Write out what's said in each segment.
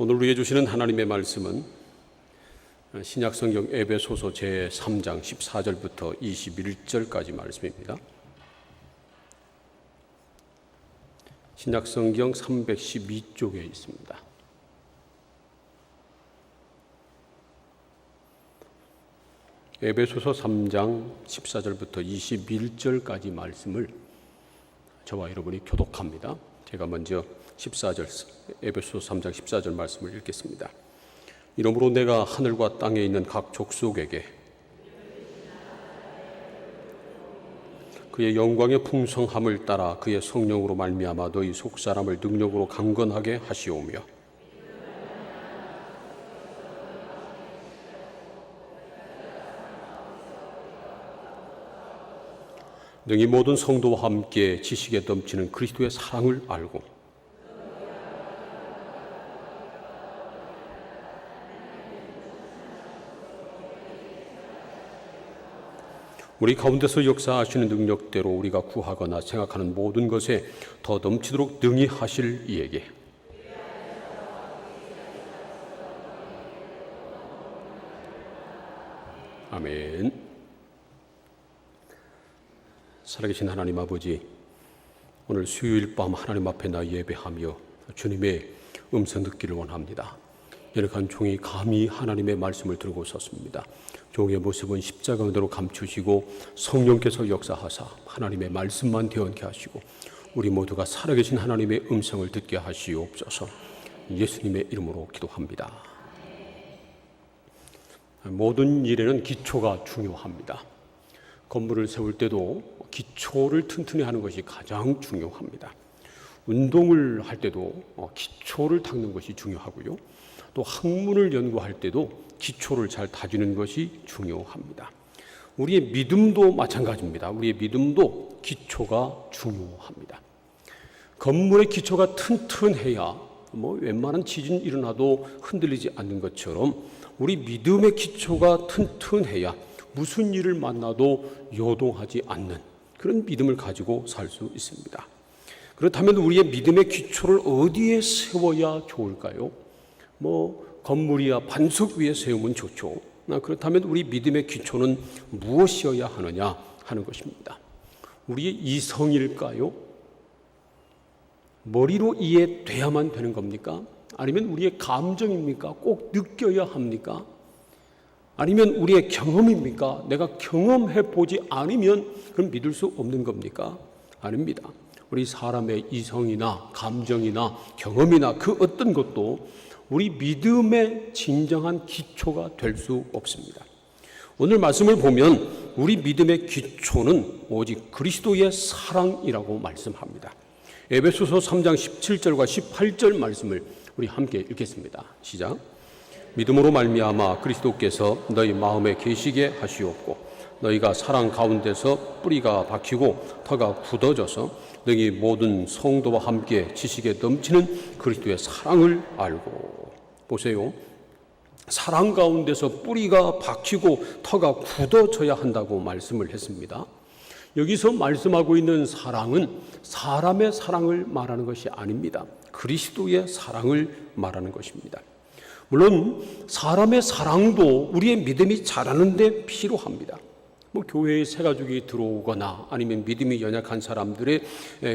오늘 우리에게 주시는 하나님의 말씀은 신약성경 에베소서 제3장 14절부터 21절까지 말씀입니다. 신약성경 312쪽에 있습니다. 에베소서 3장 14절부터 21절까지 말씀을 저와 여러분이 교독합니다. 제가 먼저 14절 에베소서 3장 14절 말씀을 읽겠습니다. 이러므로 내가 하늘과 땅에 있는 각 족속에게 그의 영광의 풍성함을 따라 그의 성령으로 말미암아 너희 속사람을 능력으로 강건하게 하시오며 능히 모든 성도와 함께 지식에 넘치는 그리스도의 사랑을 알고 우리 가운데서 역사하시는 능력대로 우리가 구하거나 생각하는 모든 것에 더 넘치도록 능히 하실 이에게 아멘. 살아계신 하나님 아버지, 오늘 수요일 밤 하나님 앞에 나 예배하며 주님의 음성 듣기를 원합니다. 연약한 종이 감히 하나님의 말씀을 들고 섰습니다. 종의 모습은 십자가 은혜로 감추시고 성령께서 역사하사 하나님의 말씀만 되어게 하시고 우리 모두가 살아계신 하나님의 음성을 듣게 하시옵소서. 예수님의 이름으로 기도합니다. 모든 일에는 기초가 중요합니다. 건물을 세울 때도 기초를 튼튼히 하는 것이 가장 중요합니다. 운동을 할 때도 기초를 닦는 것이 중요하고요. 또 학문을 연구할 때도 기초를 잘 다지는 것이 중요합니다. 우리의 믿음도 마찬가지입니다. 우리의 믿음도 기초가 중요합니다. 건물의 기초가 튼튼해야 웬만한 지진이 일어나도 흔들리지 않는 것처럼 우리 믿음의 기초가 튼튼해야 무슨 일을 만나도 요동하지 않는 그런 믿음을 가지고 살 수 있습니다. 그렇다면 우리의 믿음의 기초를 어디에 세워야 좋을까요? 건물이야 반석 위에 세우면 좋죠. 그렇다면 우리 믿음의 기초는 무엇이어야 하느냐 하는 것입니다. 우리의 이성일까요? 머리로 이해돼야만 되는 겁니까? 아니면 우리의 감정입니까? 꼭 느껴야 합니까? 아니면 우리의 경험입니까? 내가 경험해 보지 않으면 그럼 믿을 수 없는 겁니까? 아닙니다. 우리 사람의 이성이나 감정이나 경험이나 그 어떤 것도 우리 믿음의 진정한 기초가 될 수 없습니다. 오늘 말씀을 보면 우리 믿음의 기초는 오직 그리스도의 사랑이라고 말씀합니다. 에베소서 3장 17절과 18절 말씀을 우리 함께 읽겠습니다. 시작. 믿음으로 말미암아 그리스도께서 너희 마음에 계시게 하시옵고 너희가 사랑 가운데서 뿌리가 박히고 터가 굳어져서 너희 모든 성도와 함께 지식에 넘치는 그리스도의 사랑을 알고. 보세요. 사랑 가운데서 뿌리가 박히고 터가 굳어져야 한다고 말씀을 했습니다. 여기서 말씀하고 있는 사랑은 사람의 사랑을 말하는 것이 아닙니다. 그리스도의 사랑을 말하는 것입니다. 물론 사람의 사랑도 우리의 믿음이 자라는 데 필요합니다. 교회에 새 가족이 들어오거나 아니면 믿음이 연약한 사람들의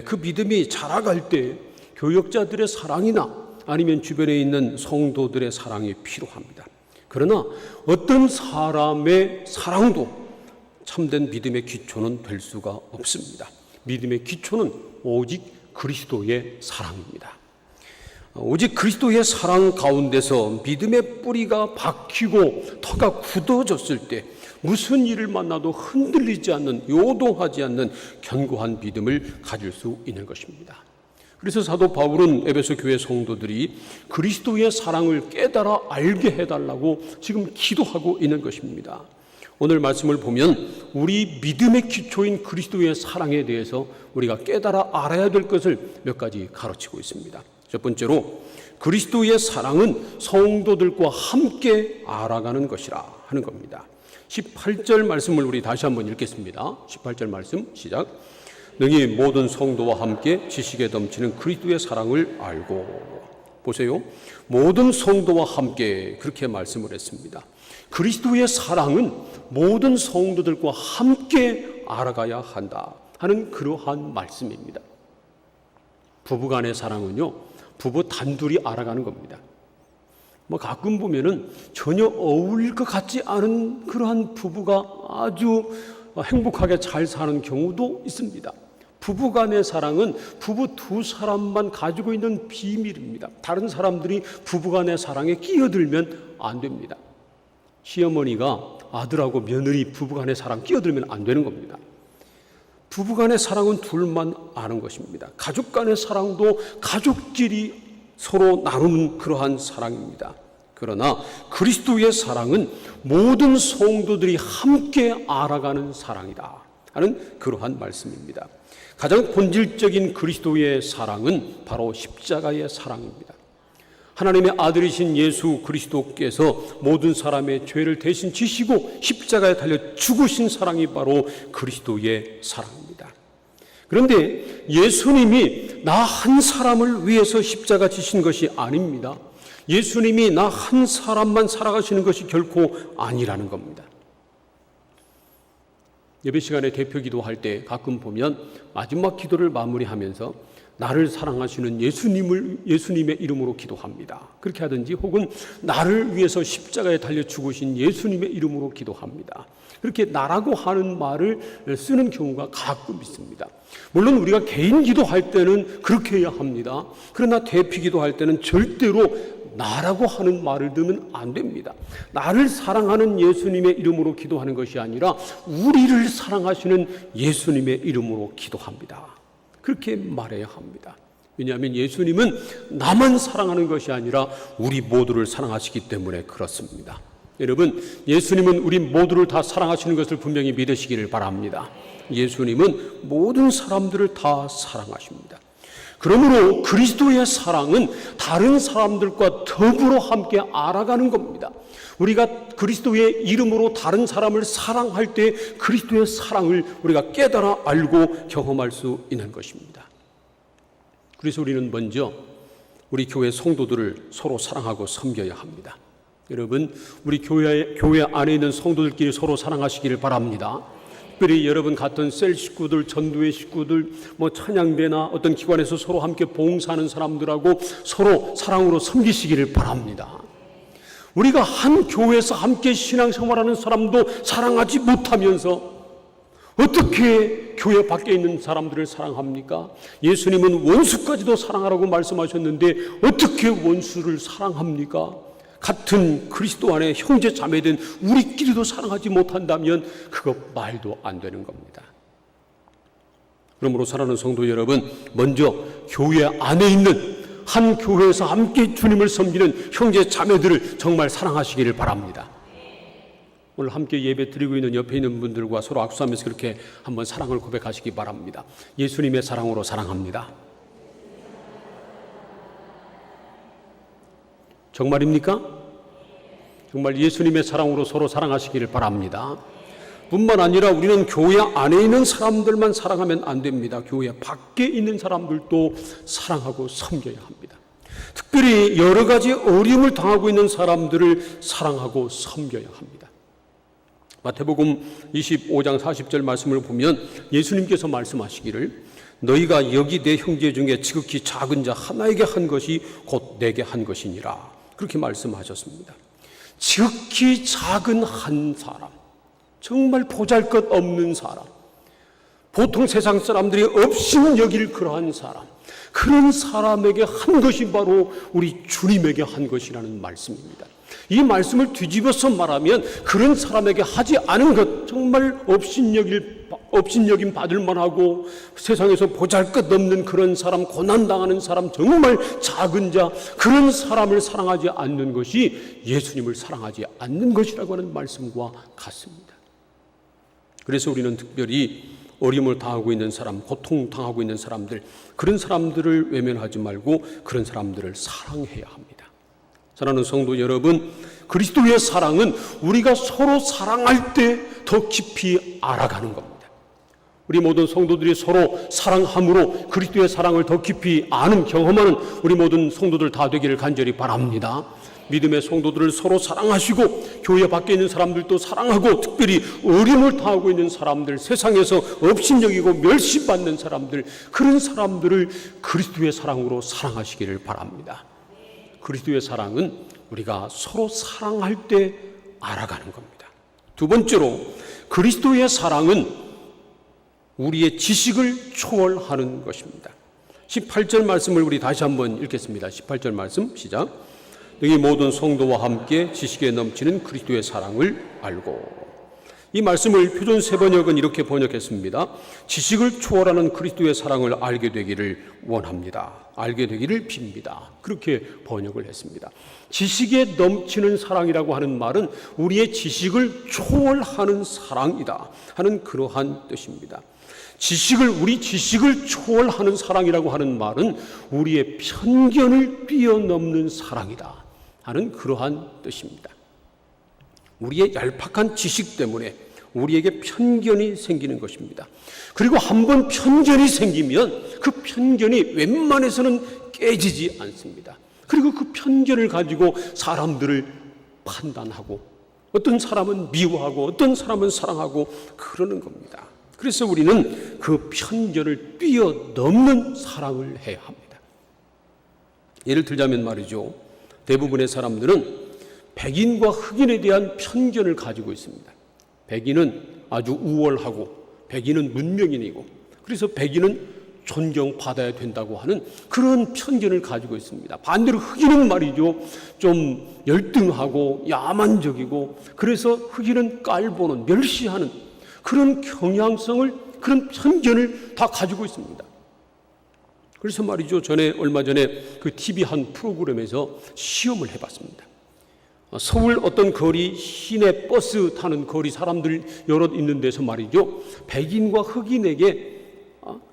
그 믿음이 자라갈 때 교역자들의 사랑이나 아니면 주변에 있는 성도들의 사랑이 필요합니다. 그러나 어떤 사람의 사랑도 참된 믿음의 기초는 될 수가 없습니다. 믿음의 기초는 오직 그리스도의 사랑입니다. 오직 그리스도의 사랑 가운데서 믿음의 뿌리가 박히고 터가 굳어졌을 때 무슨 일을 만나도 흔들리지 않는, 요동하지 않는 견고한 믿음을 가질 수 있는 것입니다. 그래서 사도 바울은 에베소 교회 성도들이 그리스도의 사랑을 깨달아 알게 해달라고 지금 기도하고 있는 것입니다. 오늘 말씀을 보면 우리 믿음의 기초인 그리스도의 사랑에 대해서 우리가 깨달아 알아야 될 것을 몇 가지 가르치고 있습니다. 첫 번째로 그리스도의 사랑은 성도들과 함께 알아가는 것이라 하는 겁니다. 18절 말씀을 우리 다시 한번 읽겠습니다. 18절 말씀 시작. 능히 모든 성도와 함께 지식에 넘치는 그리스도의 사랑을 알고. 보세요. 모든 성도와 함께 그렇게 말씀을 했습니다. 그리스도의 사랑은 모든 성도들과 함께 알아가야 한다 하는 그러한 말씀입니다. 부부간의 사랑은요, 부부 단둘이 알아가는 겁니다. 가끔 보면은 전혀 어울릴 것 같지 않은 그러한 부부가 아주 행복하게 잘 사는 경우도 있습니다. 부부간의 사랑은 부부 두 사람만 가지고 있는 비밀입니다. 다른 사람들이 부부간의 사랑에 끼어들면 안 됩니다. 시어머니가 아들하고 며느리 부부간의 사랑 끼어들면 안 되는 겁니다. 부부간의 사랑은 둘만 아는 것입니다. 가족간의 사랑도 가족끼리 서로 나누는 그러한 사랑입니다. 그러나 그리스도의 사랑은 모든 성도들이 함께 알아가는 사랑이다 하는 그러한 말씀입니다. 가장 본질적인 그리스도의 사랑은 바로 십자가의 사랑입니다. 하나님의 아들이신 예수 그리스도께서 모든 사람의 죄를 대신 지시고 십자가에 달려 죽으신 사랑이 바로 그리스도의 사랑입니다. 그런데 예수님이 나 한 사람을 위해서 십자가 지신 것이 아닙니다. 예수님이 나 한 사람만 살아가시는 것이 결코 아니라는 겁니다. 예배 시간에 대표 기도할 때 가끔 보면 마지막 기도를 마무리하면서 나를 사랑하시는 예수님의 이름으로 기도합니다. 그렇게 하든지 혹은 나를 위해서 십자가에 달려 죽으신 예수님의 이름으로 기도합니다. 그렇게 나라고 하는 말을 쓰는 경우가 가끔 있습니다. 물론 우리가 개인 기도할 때는 그렇게 해야 합니다. 그러나 대피 기도할 때는 절대로 나라고 하는 말을 넣으면 안 됩니다. 나를 사랑하는 예수님의 이름으로 기도하는 것이 아니라 우리를 사랑하시는 예수님의 이름으로 기도합니다. 그렇게 말해야 합니다. 왜냐하면 예수님은 나만 사랑하는 것이 아니라 우리 모두를 사랑하시기 때문에 그렇습니다. 여러분, 예수님은 우리 모두를 다 사랑하시는 것을 분명히 믿으시기를 바랍니다. 예수님은 모든 사람들을 다 사랑하십니다. 그러므로 그리스도의 사랑은 다른 사람들과 더불어 함께 알아가는 겁니다. 우리가 그리스도의 이름으로 다른 사람을 사랑할 때 그리스도의 사랑을 우리가 깨달아 알고 경험할 수 있는 것입니다. 그래서 우리는 먼저 우리 교회 성도들을 서로 사랑하고 섬겨야 합니다. 여러분, 우리 교회 안에 있는 성도들끼리 서로 사랑하시기를 바랍니다. 특별히 여러분 같은 셀 식구들, 전도회 식구들, 찬양대나 어떤 기관에서 서로 함께 봉사하는 사람들하고 서로 사랑으로 섬기시기를 바랍니다. 우리가 한 교회에서 함께 신앙생활하는 사람도 사랑하지 못하면서 어떻게 교회 밖에 있는 사람들을 사랑합니까? 예수님은 원수까지도 사랑하라고 말씀하셨는데 어떻게 원수를 사랑합니까? 같은 그리스도 안에 형제 자매된 우리끼리도 사랑하지 못한다면 그거 말도 안 되는 겁니다. 그러므로 사랑하는 성도 여러분, 먼저 교회 안에 있는 한 교회에서 함께 주님을 섬기는 형제 자매들을 정말 사랑하시기를 바랍니다. 오늘 함께 예배 드리고 있는 옆에 있는 분들과 서로 악수하면서 그렇게 한번 사랑을 고백하시기 바랍니다. 예수님의 사랑으로 사랑합니다. 정말입니까? 정말 예수님의 사랑으로 서로 사랑하시기를 바랍니다. 뿐만 아니라 우리는 교회 안에 있는 사람들만 사랑하면 안 됩니다. 교회 밖에 있는 사람들도 사랑하고 섬겨야 합니다. 특별히 여러 가지 어려움을 당하고 있는 사람들을 사랑하고 섬겨야 합니다. 마태복음 25장 40절 말씀을 보면 예수님께서 말씀하시기를 너희가 여기 내 형제 중에 지극히 작은 자 하나에게 한 것이 곧 내게 한 것이니라. 그렇게 말씀하셨습니다. 지극히 작은 한 사람, 정말 보잘것없는 사람, 보통 세상 사람들이 없이는 여길 그러한 사람, 그런 사람에게 한 것이 바로 우리 주님에게 한 것이라는 말씀입니다. 이 말씀을 뒤집어서 말하면 그런 사람에게 하지 않은 것, 정말 업신여김 받을 만하고 세상에서 보잘것없는 그런 사람, 고난당하는 사람, 정말 작은 자, 그런 사람을 사랑하지 않는 것이 예수님을 사랑하지 않는 것이라고 하는 말씀과 같습니다. 그래서 우리는 특별히 어려움을 당하고 있는 사람, 고통당하고 있는 사람들, 그런 사람들을 외면하지 말고 그런 사람들을 사랑해야 합니다. 사랑하는 성도 여러분, 그리스도의 사랑은 우리가 서로 사랑할 때 더 깊이 알아가는 겁니다. 우리 모든 성도들이 서로 사랑함으로 그리스도의 사랑을 더 깊이 아는 경험하는 우리 모든 성도들 다 되기를 간절히 바랍니다. 믿음의 성도들을 서로 사랑하시고 교회 밖에 있는 사람들도 사랑하고 특별히 어림을 당하고 있는 사람들, 세상에서 업신여기고 멸시받는 사람들, 그런 사람들을 그리스도의 사랑으로 사랑하시기를 바랍니다. 그리스도의 사랑은 우리가 서로 사랑할 때 알아가는 겁니다. 두 번째로, 그리스도의 사랑은 우리의 지식을 초월하는 것입니다. 18절 말씀을 우리 다시 한번 읽겠습니다. 18절 말씀 시작. 너희 모든 성도와 함께 지식에 넘치는 그리스도의 사랑을 알고. 이 말씀을 표준 세번역은 이렇게 번역했습니다. 지식을 초월하는 그리스도의 사랑을 알게 되기를 원합니다. 알게 되기를 빕니다. 그렇게 번역을 했습니다. 지식에 넘치는 사랑이라고 하는 말은 우리의 지식을 초월하는 사랑이다 하는 그러한 뜻입니다. 우리 지식을 초월하는 사랑이라고 하는 말은 우리의 편견을 뛰어넘는 사랑이다 하는 그러한 뜻입니다. 우리의 얄팍한 지식 때문에 우리에게 편견이 생기는 것입니다. 그리고 한번 편견이 생기면 그 편견이 웬만해서는 깨지지 않습니다. 그리고 그 편견을 가지고 사람들을 판단하고 어떤 사람은 미워하고 어떤 사람은 사랑하고 그러는 겁니다. 그래서 우리는 그 편견을 뛰어넘는 사랑을 해야 합니다. 예를 들자면 말이죠. 대부분의 사람들은 백인과 흑인에 대한 편견을 가지고 있습니다. 백인은 아주 우월하고 백인은 문명인이고 그래서 백인은 존경받아야 된다고 하는 그런 편견을 가지고 있습니다. 반대로 흑인은 말이죠. 좀 열등하고 야만적이고 그래서 흑인은 깔보는 멸시하는 그런 경향성을 그런 편견을 다 가지고 있습니다. 그래서 말이죠. 얼마 전에 그 TV 한 프로그램에서 시험을 해봤습니다. 서울 어떤 거리, 시내 버스 타는 거리 사람들 여럿 있는 데서 말이죠. 백인과 흑인에게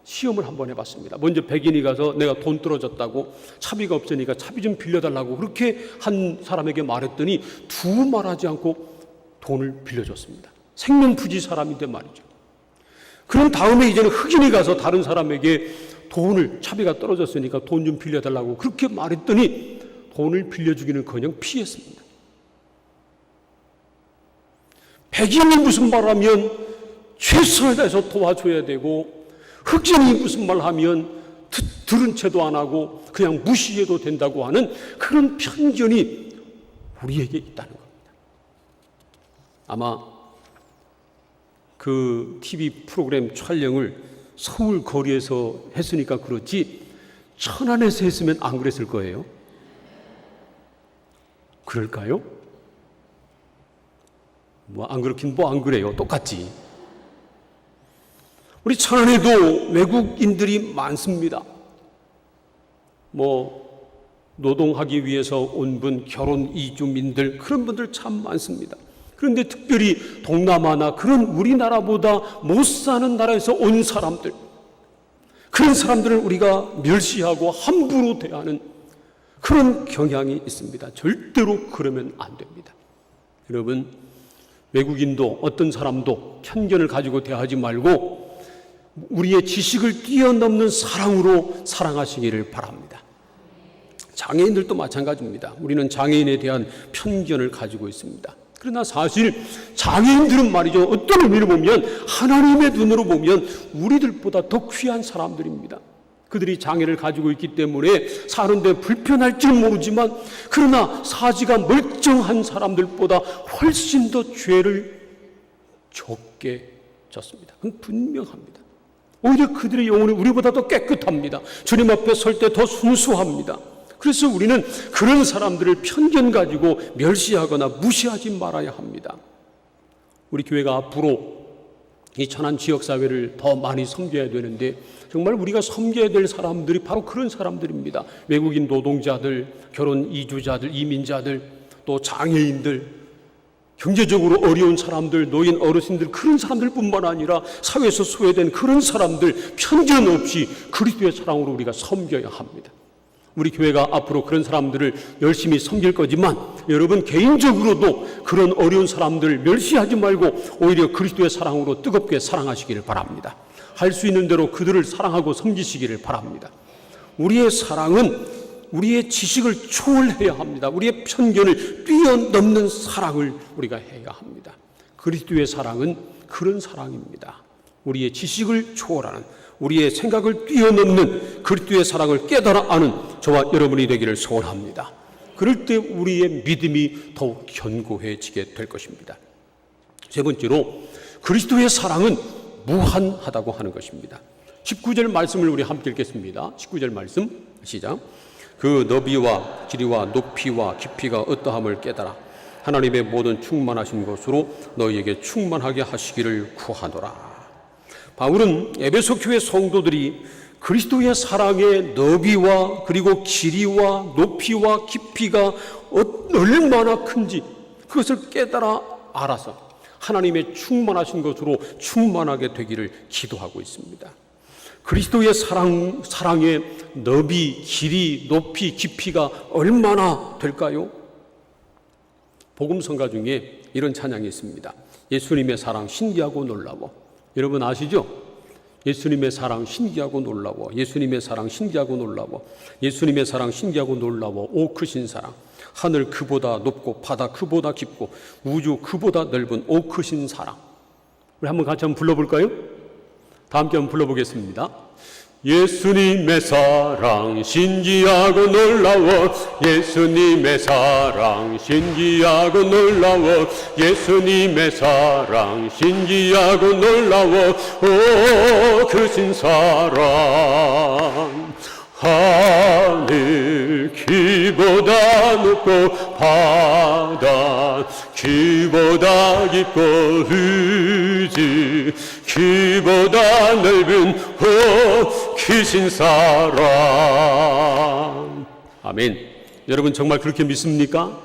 시험을 한번 해봤습니다. 먼저 백인이 가서 내가 돈 떨어졌다고 차비가 없으니까 차비 좀 빌려달라고 그렇게 한 사람에게 말했더니 두말하지 않고 돈을 빌려줬습니다. 생명부지 사람인데 말이죠. 그런 다음에 이제는 흑인이 가서 다른 사람에게 돈을 차비가 떨어졌으니까 돈 좀 빌려달라고 그렇게 말했더니 돈을 빌려주기는커녕 피했습니다. 백인이 무슨 말하면 최선을 다해서 도와줘야 되고 흑인이 무슨 말하면 들은 채도 안 하고 그냥 무시해도 된다고 하는 그런 편견이 우리에게 있다는 겁니다. 아마 그 TV 프로그램 촬영을 서울 거리에서 했으니까 그렇지 천안에서 했으면 안 그랬을 거예요. 그럴까요? 안 그렇긴 안 그래요. 똑같지. 우리 천안에도 외국인들이 많습니다. 노동하기 위해서 온 분, 결혼 이주민들 그런 분들 참 많습니다. 그런데 특별히 동남아나 그런 우리나라보다 못 사는 나라에서 온 사람들, 그런 사람들을 우리가 멸시하고 함부로 대하는 그런 경향이 있습니다. 절대로 그러면 안 됩니다. 여러분, 외국인도 어떤 사람도 편견을 가지고 대하지 말고 우리의 지식을 뛰어넘는 사랑으로 사랑하시기를 바랍니다. 장애인들도 마찬가지입니다. 우리는 장애인에 대한 편견을 가지고 있습니다. 그러나 사실 장애인들은 말이죠. 어떤 의미로 보면 하나님의 눈으로 보면 우리들보다 더 귀한 사람들입니다. 그들이 장애를 가지고 있기 때문에 사는데 불편할지는 모르지만 그러나 사지가 멀쩡한 사람들보다 훨씬 더 죄를 적게 졌습니다. 그건 분명합니다. 오히려 그들의 영혼이 우리보다 더 깨끗합니다. 주님 앞에 설 때 더 순수합니다. 그래서 우리는 그런 사람들을 편견 가지고 멸시하거나 무시하지 말아야 합니다. 우리 교회가 앞으로 이 천안 지역사회를 더 많이 섬겨야 되는데 정말 우리가 섬겨야 될 사람들이 바로 그런 사람들입니다. 외국인 노동자들, 결혼 이주자들, 이민자들, 또 장애인들, 경제적으로 어려운 사람들, 노인 어르신들 그런 사람들뿐만 아니라 사회에서 소외된 그런 사람들 편견 없이 그리스도의 사랑으로 우리가 섬겨야 합니다. 우리 교회가 앞으로 그런 사람들을 열심히 섬길 거지만 여러분 개인적으로도 그런 어려운 사람들 멸시하지 말고 오히려 그리스도의 사랑으로 뜨겁게 사랑하시기를 바랍니다. 할 수 있는 대로 그들을 사랑하고 섬기시기를 바랍니다. 우리의 사랑은 우리의 지식을 초월해야 합니다. 우리의 편견을 뛰어넘는 사랑을 우리가 해야 합니다. 그리스도의 사랑은 그런 사랑입니다. 우리의 지식을 초월하는, 우리의 생각을 뛰어넘는 그리스도의 사랑을 깨달아 아는 저와 여러분이 되기를 소원합니다. 그럴 때 우리의 믿음이 더욱 견고해지게 될 것입니다. 세 번째로 그리스도의 사랑은 무한하다고 하는 것입니다. 19절 말씀을 우리 함께 읽겠습니다. 19절 말씀 시작. 그 너비와 길이와 높이와 깊이가 어떠함을 깨달아 하나님의 모든 충만하신 것으로 너희에게 충만하게 하시기를 구하노라. 바울은 에베소 교회 성도들이 그리스도의 사랑의 너비와 그리고 길이와 높이와 깊이가 얼마나 큰지 그것을 깨달아 알아서 하나님의 충만하신 것으로 충만하게 되기를 기도하고 있습니다. 그리스도의 사랑의 너비, 길이, 높이, 깊이가 얼마나 될까요? 복음성가 중에 이런 찬양이 있습니다. 예수님의 사랑 신기하고 놀라워. 여러분 아시죠? 예수님의 사랑 신기하고 놀라워. 예수님의 사랑 신기하고 놀라워. 예수님의 사랑 신기하고 놀라워. 오 크신 사랑. 하늘 그보다 높고 바다 그보다 깊고 우주 그보다 넓은 오 크신 사랑. 우리 한번 같이 한번 불러볼까요? 다 함께 한번 불러보겠습니다. 예수님의 사랑 신기하고 놀라워. 예수님의 사랑 신기하고 놀라워. 예수님의 사랑 신기하고 놀라워. 오 크신 사랑. 하늘 키보다 높고 바다 키보다 깊고 우주 키보다 넓은 오 크신 사랑. 아멘. 여러분 정말 그렇게 믿습니까?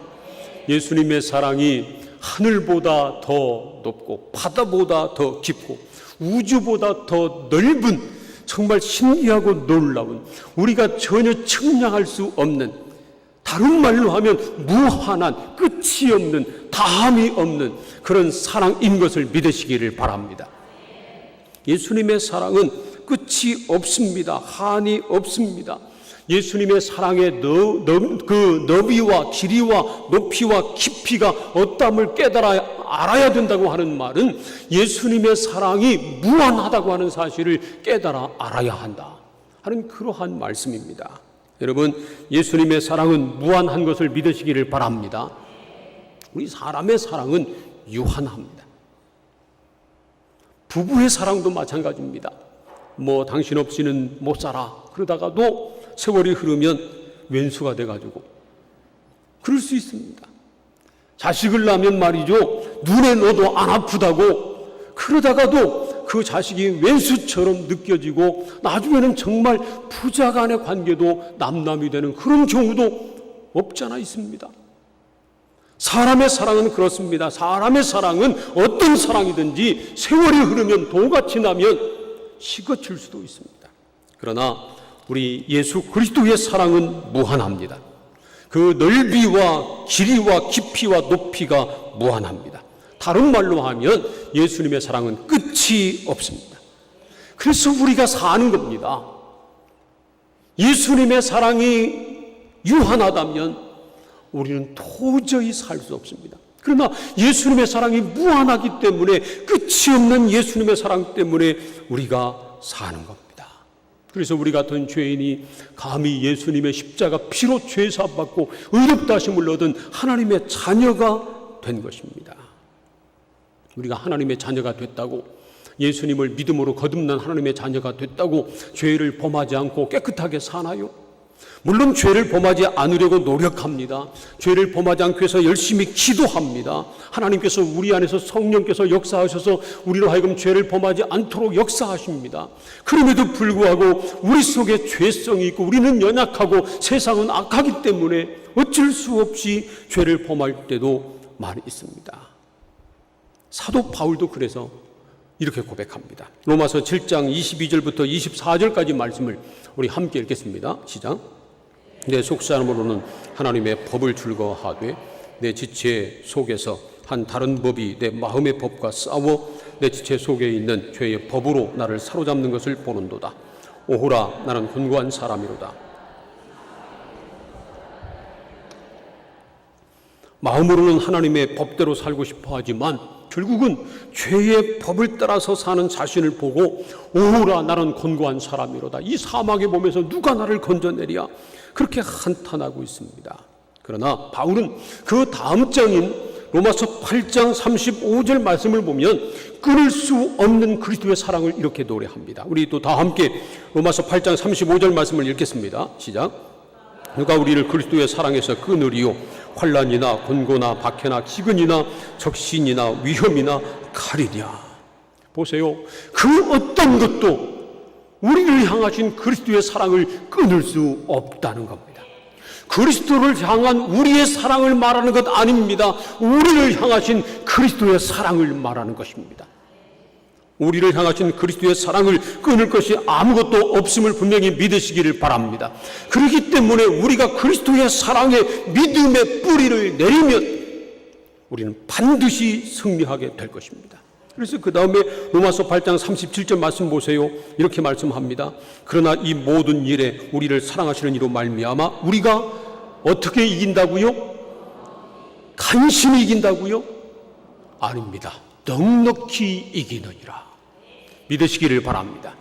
예수님의 사랑이 하늘보다 더 높고 바다보다 더 깊고 우주보다 더 넓은 정말 신기하고 놀라운, 우리가 전혀 측량할 수 없는, 다른 말로 하면 무한한, 끝이 없는, 다함이 없는 그런 사랑인 것을 믿으시기를 바랍니다. 예수님의 사랑은 끝이 없습니다. 한이 없습니다. 예수님의 사랑의 그 너비와 길이와 높이와 깊이가 어떠함을 깨달아 알아야 된다고 하는 말은 예수님의 사랑이 무한하다고 하는 사실을 깨달아 알아야 한다 하는 그러한 말씀입니다. 여러분 예수님의 사랑은 무한한 것을 믿으시기를 바랍니다. 우리 사람의 사랑은 유한합니다. 부부의 사랑도 마찬가지입니다. 뭐 당신 없이는 못 살아 그러다가도 세월이 흐르면 왼수가 돼가지고 그럴 수 있습니다. 자식을 낳으면 말이죠, 눈에 넣어도 안 아프다고 그러다가도 그 자식이 왼수처럼 느껴지고 나중에는 정말 부자 간의 관계도 남남이 되는 그런 경우도 없잖아 있습니다. 사람의 사랑은 그렇습니다. 사람의 사랑은 어떤 사랑이든지 세월이 흐르면 도같이 나면 식어질 수도 있습니다. 그러나 우리 예수 그리스도의 사랑은 무한합니다. 그 넓이와 길이와 깊이와 높이가 무한합니다. 다른 말로 하면 예수님의 사랑은 끝이 없습니다. 그래서 우리가 사는 겁니다. 예수님의 사랑이 유한하다면 우리는 도저히 살 수 없습니다. 그러나 예수님의 사랑이 무한하기 때문에, 끝이 없는 예수님의 사랑 때문에 우리가 사는 겁니다. 그래서 우리 같은 죄인이 감히 예수님의 십자가 피로 죄사받고 의롭다 하심을 얻은 하나님의 자녀가 된 것입니다. 우리가 하나님의 자녀가 됐다고, 예수님을 믿음으로 거듭난 하나님의 자녀가 됐다고 죄를 범하지 않고 깨끗하게 사나요? 물론 죄를 범하지 않으려고 노력합니다. 죄를 범하지 않기 위해서 열심히 기도합니다. 하나님께서 우리 안에서 성령께서 역사하셔서 우리로 하여금 죄를 범하지 않도록 역사하십니다. 그럼에도 불구하고 우리 속에 죄성이 있고 우리는 연약하고 세상은 악하기 때문에 어쩔 수 없이 죄를 범할 때도 많이 있습니다. 사도 바울도 그래서 이렇게 고백합니다. 로마서 7장 22절부터 24절까지 말씀을 우리 함께 읽겠습니다. 시작. 내 속사람으로는 하나님의 법을 즐거워하되 내 지체 속에서 한 다른 법이 내 마음의 법과 싸워 내 지체 속에 있는 죄의 법으로 나를 사로잡는 것을 보는도다. 오호라, 나는 곤고한 사람이로다. 마음으로는 하나님의 법대로 살고 싶어 하지만 결국은 죄의 법을 따라서 사는 자신을 보고 오호라, 나는 곤고한 사람이로다. 이 사막에 보면서 누가 나를 건져내랴, 그렇게 한탄하고 있습니다. 그러나 바울은 그 다음 장인 로마서 8장 35절 말씀을 보면 끊을 수 없는 그리스도의 사랑을 이렇게 노래합니다. 우리 또 다 함께 로마서 8장 35절 말씀을 읽겠습니다. 시작. 누가 우리를 그리스도의 사랑에서 끊으리요? 환난이나 곤고나 박해나 기근이나 적신이나 위험이나 칼이랴. 보세요. 그 어떤 것도 우리를 향하신 그리스도의 사랑을 끊을 수 없다는 겁니다. 그리스도를 향한 우리의 사랑을 말하는 것 아닙니다. 우리를 향하신 그리스도의 사랑을 말하는 것입니다. 우리를 향하신 그리스도의 사랑을 끊을 것이 아무것도 없음을 분명히 믿으시기를 바랍니다. 그렇기 때문에 우리가 그리스도의 사랑에 믿음의 뿌리를 내리면 우리는 반드시 승리하게 될 것입니다. 그래서 그 다음에 로마서 8장 37절 말씀 보세요. 이렇게 말씀합니다. 그러나 이 모든 일에 우리를 사랑하시는 이로 말미암아 우리가 어떻게 이긴다고요? 간신히 이긴다고요? 아닙니다. 넉넉히 이기느니라. 믿으시기를 바랍니다.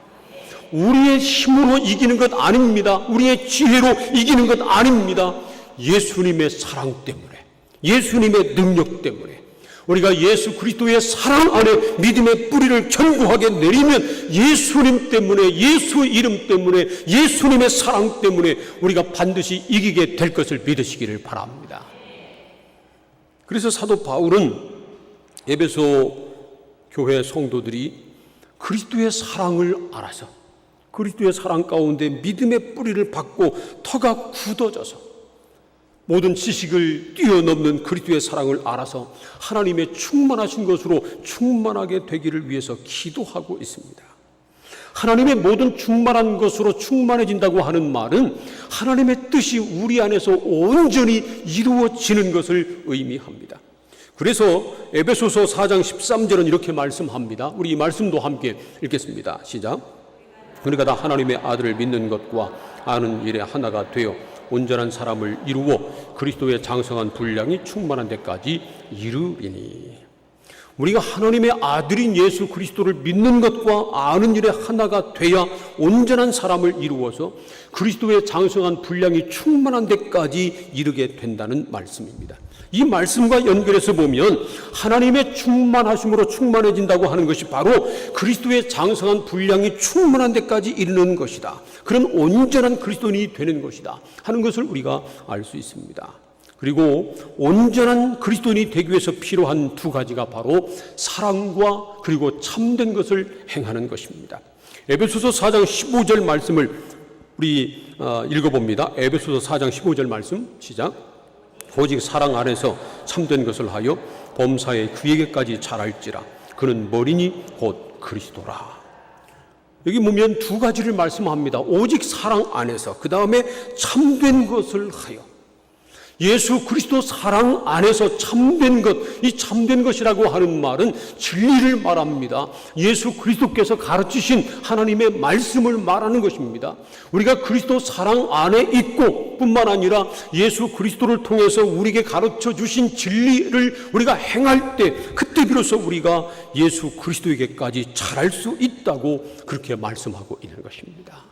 우리의 힘으로 이기는 것 아닙니다. 우리의 지혜로 이기는 것 아닙니다. 예수님의 사랑 때문에, 예수님의 능력 때문에, 우리가 예수 그리스도의 사랑 안에 믿음의 뿌리를 견고하게 내리면 예수님 때문에, 예수 이름 때문에, 예수님의 사랑 때문에 우리가 반드시 이기게 될 것을 믿으시기를 바랍니다. 그래서 사도 바울은 에베소 교회 성도들이 그리스도의 사랑을 알아서 그리스도의 사랑 가운데 믿음의 뿌리를 받고 터가 굳어져서 모든 지식을 뛰어넘는 그리스도의 사랑을 알아서 하나님의 충만하신 것으로 충만하게 되기를 위해서 기도하고 있습니다. 하나님의 모든 충만한 것으로 충만해진다고 하는 말은 하나님의 뜻이 우리 안에서 온전히 이루어지는 것을 의미합니다. 그래서 에베소서 4장 13절은 이렇게 말씀합니다. 우리 이 말씀도 함께 읽겠습니다. 시작. 우리가 다 하나님의 아들을 믿는 것과 아는 일에 하나가 되어 온전한 사람을 이루어 그리스도의 장성한 분량이 충만한 데까지 이르리니. 우리가 하나님의 아들인 예수 그리스도를 믿는 것과 아는 일에 하나가 돼야 온전한 사람을 이루어서 그리스도의 장성한 분량이 충만한 데까지 이르게 된다는 말씀입니다. 이 말씀과 연결해서 보면 하나님의 충만하심으로 충만해진다고 하는 것이 바로 그리스도의 장성한 분량이 충만한 데까지 이르는 것이다. 그런 온전한 그리스도인이 되는 것이다 하는 것을 우리가 알 수 있습니다. 그리고 온전한 그리스도인이 되기 위해서 필요한 두 가지가 바로 사랑과 그리고 참된 것을 행하는 것입니다. 에베소서 4장 15절 말씀을 우리 읽어봅니다. 에베소서 4장 15절 말씀 시작. 오직 사랑 안에서 참된 것을 하여 범사에 그에게까지 자랄지라. 그는 머리니 곧 그리스도라. 여기 보면 두 가지를 말씀합니다. 오직 사랑 안에서, 그 다음에 참된 것을 하여. 예수 그리스도 사랑 안에서 참된 것, 이 참된 것이라고 하는 말은 진리를 말합니다. 예수 그리스도께서 가르치신 하나님의 말씀을 말하는 것입니다. 우리가 그리스도 사랑 안에 있고 뿐만 아니라 예수 그리스도를 통해서 우리에게 가르쳐 주신 진리를 우리가 행할 때 그때 비로소 우리가 예수 그리스도에게까지 자랄 수 있다고 그렇게 말씀하고 있는 것입니다.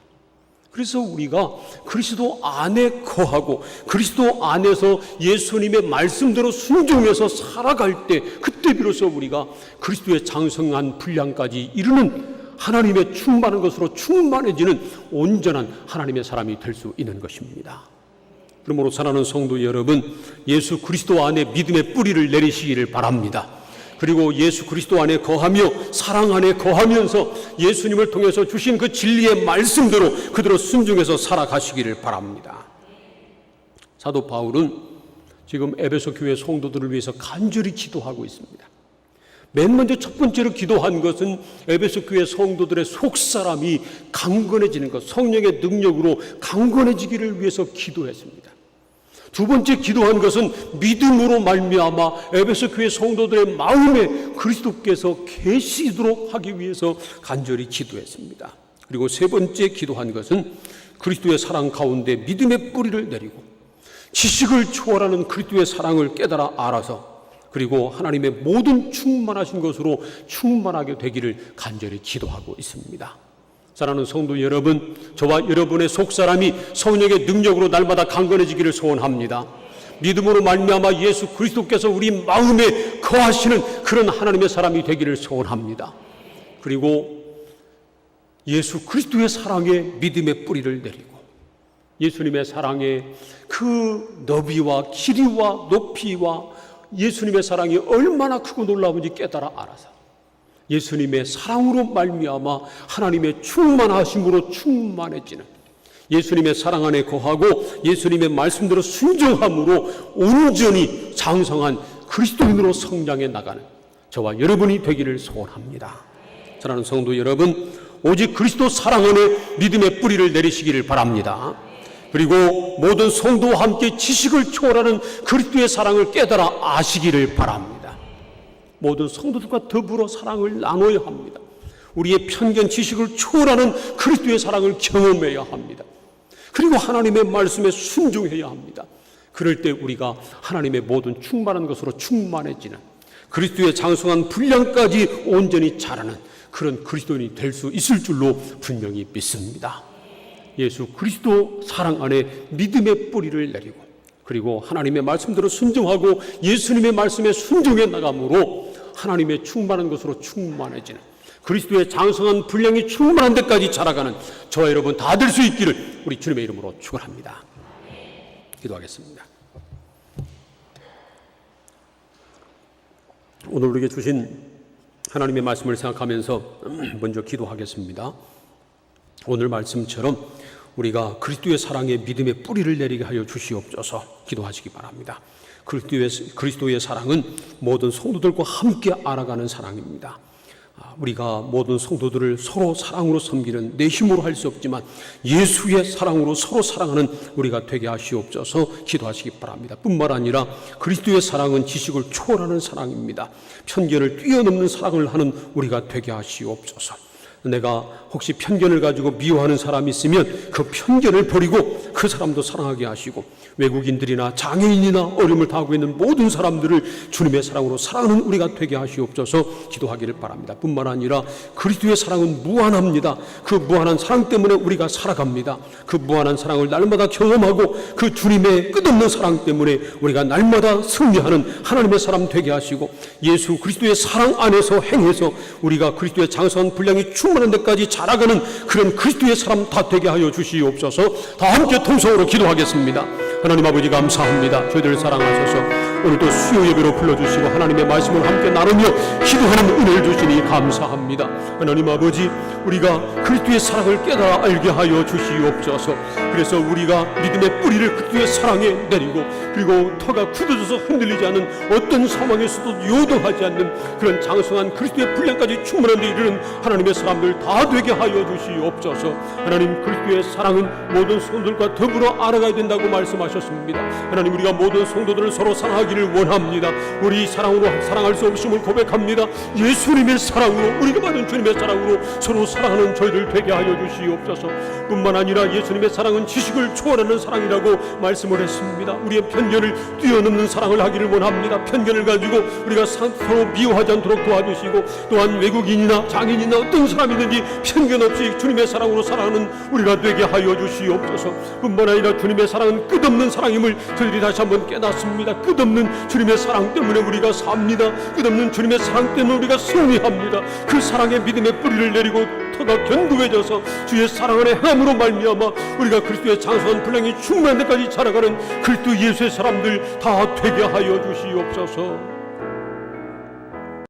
그래서 우리가 그리스도 안에 거하고 그리스도 안에서 예수님의 말씀대로 순종해서 살아갈 때 그때 비로소 우리가 그리스도의 장성한 분량까지 이루는 하나님의 충만한 것으로 충만해지는 온전한 하나님의 사람이 될 수 있는 것입니다. 그러므로 사랑하는 성도 여러분, 예수 그리스도 안에 믿음의 뿌리를 내리시기를 바랍니다. 그리고 예수 그리스도 안에 거하며 사랑 안에 거하면서 예수님을 통해서 주신 그 진리의 말씀대로 그대로 순종해서 살아가시기를 바랍니다. 사도 바울은 지금 에베소 교회 성도들을 위해서 간절히 기도하고 있습니다. 맨 먼저 첫 번째로 기도한 것은 에베소 교회 성도들의 속사람이 강건해지는 것, 성령의 능력으로 강건해지기를 위해서 기도했습니다. 두 번째 기도한 것은 믿음으로 말미암아 에베소 교회 성도들의 마음에 그리스도께서 계시도록 하기 위해서 간절히 기도했습니다. 그리고 세 번째 기도한 것은 그리스도의 사랑 가운데 믿음의 뿌리를 내리고 지식을 초월하는 그리스도의 사랑을 깨달아 알아서 그리고 하나님의 모든 충만하신 것으로 충만하게 되기를 간절히 기도하고 있습니다. 사랑하는 성도 여러분, 저와 여러분의 속사람이 성령의 능력으로 날마다 강건해지기를 소원합니다. 믿음으로 말미암아 예수 그리스도께서 우리 마음에 거하시는 그런 하나님의 사람이 되기를 소원합니다. 그리고 예수 그리스도의 사랑에 믿음의 뿌리를 내리고 예수님의 사랑에 그 너비와 길이와 높이와 예수님의 사랑이 얼마나 크고 놀라운지 깨달아 알아서 예수님의 사랑으로 말미암아 하나님의 충만하심으로 충만해지는 예수님의 사랑 안에 거하고 예수님의 말씀대로 순종함으로 온전히 장성한 그리스도인으로 성장해 나가는 저와 여러분이 되기를 소원합니다. 사랑하는 성도 여러분, 오직 그리스도 사랑 안에 믿음의 뿌리를 내리시기를 바랍니다. 그리고 모든 성도와 함께 지식을 초월하는 그리스도의 사랑을 깨달아 아시기를 바랍니다. 모든 성도들과 더불어 사랑을 나눠야 합니다. 우리의 편견 지식을 초월하는 그리스도의 사랑을 경험해야 합니다. 그리고 하나님의 말씀에 순종해야 합니다. 그럴 때 우리가 하나님의 모든 충만한 것으로 충만해지는 그리스도의 장성한 분량까지 온전히 자라는 그런 그리스도인이 될 수 있을 줄로 분명히 믿습니다. 예수 그리스도 사랑 안에 믿음의 뿌리를 내리고 그리고 하나님의 말씀대로 순종하고 예수님의 말씀에 순종해 나감으로 하나님의 충만한 것으로 충만해지는 그리스도의 장성한 분량이 충만한 데까지 자라가는 저와 여러분 다 될 수 있기를 우리 주님의 이름으로 축원합니다. 기도하겠습니다. 오늘 우리에게 주신 하나님의 말씀을 생각하면서 먼저 기도하겠습니다. 오늘 말씀처럼 우리가 그리스도의 사랑에 믿음의 뿌리를 내리게 하여 주시옵소서 기도하시기 바랍니다. 그리스도의 사랑은 모든 성도들과 함께 알아가는 사랑입니다. 우리가 모든 성도들을 서로 사랑으로 섬기는 내 힘으로 할 수 없지만 예수의 사랑으로 서로 사랑하는 우리가 되게 하시옵소서 기도하시기 바랍니다. 뿐만 아니라 그리스도의 사랑은 지식을 초월하는 사랑입니다. 편견을 뛰어넘는 사랑을 하는 우리가 되게 하시옵소서. 내가 혹시 편견을 가지고 미워하는 사람이 있으면 그 편견을 버리고 그 사람도 사랑하게 하시고 외국인들이나 장애인이나 어려움을 당하고 있는 모든 사람들을 주님의 사랑으로 사랑하는 우리가 되게 하시옵소서 기도하기를 바랍니다. 뿐만 아니라 그리스도의 사랑은 무한합니다. 그 무한한 사랑 때문에 우리가 살아갑니다. 그 무한한 사랑을 날마다 경험하고 그 주님의 끝없는 사랑 때문에 우리가 날마다 승리하는 하나님의 사람 되게 하시고 예수 그리스도의 사랑 안에서 행해서 우리가 그리스도의 장성한 분량이 충만한 데까지 자라가는 그런 그리스도의 사람 다 되게 하여 주시옵소서. 다 함께 통성으로 기도하겠습니다. 하나님 아버지 감사합니다. 저희들을 사랑하셔서 오늘도 수요 예배로 불러주시고 하나님의 말씀을 함께 나누며 기도하는 은혜를 주시니 감사합니다. 하나님 아버지, 우리가 그리스도의 사랑을 깨달아 알게 하여 주시옵소서. 그래서 우리가 믿음의 뿌리를 그리스도의 사랑에 내리고 그리고 터가 굳어져서 흔들리지 않는 어떤 상황에서도 요동하지 않는 그런 장성한 그리스도의 분량까지 충만한 데 이르는 하나님의 사람들 다 되게 하여 주시옵소서. 하나님, 그리스도의 사랑은 모든 성도들과 더불어 알아가야 된다고 말씀하셨습니다. 하나님, 우리가 모든 성도들을 서로 사랑하기를 원합니다. 우리 사랑으로 사랑할 수 없음을 고백합니다. 예수님의 사랑으로, 우리가 받은 주님의 사랑으로 서로 사랑하는 저희들 되게 하여 주시옵소서. 뿐만 아니라 예수님의 사랑은 지식을 초월하는 사랑이라고 말씀을 했습니다. 우리의 편견을 뛰어넘는 사랑을 하기를 원합니다. 편견을 가지고 우리가 서로 미워하지 않도록 도와주시고, 또한 외국인이나 장애인이나 어떤 사람이든지 편견 없이 주님의 사랑으로 사랑하는 우리가 되게 하여 주시옵소서. 뿐만 아니라 주님의 사랑은 끝없는 사랑임을 저희들이 다시 한번 깨닫습니다. 끝없는 주님의 사랑 때문에 우리가 삽니다. 끝없는 주님의 사랑 때문에 우리가 승리합니다. 그 사랑의 믿음의 뿌리를 내리고 터가 견고해져서 주의 사랑 안에 행함으로 말미암아 우리가 그리스도의 장성한 분량이 충만한 데까지 자라가는 그리스도 예수의 사람들 다 되게 하여 주시옵소서.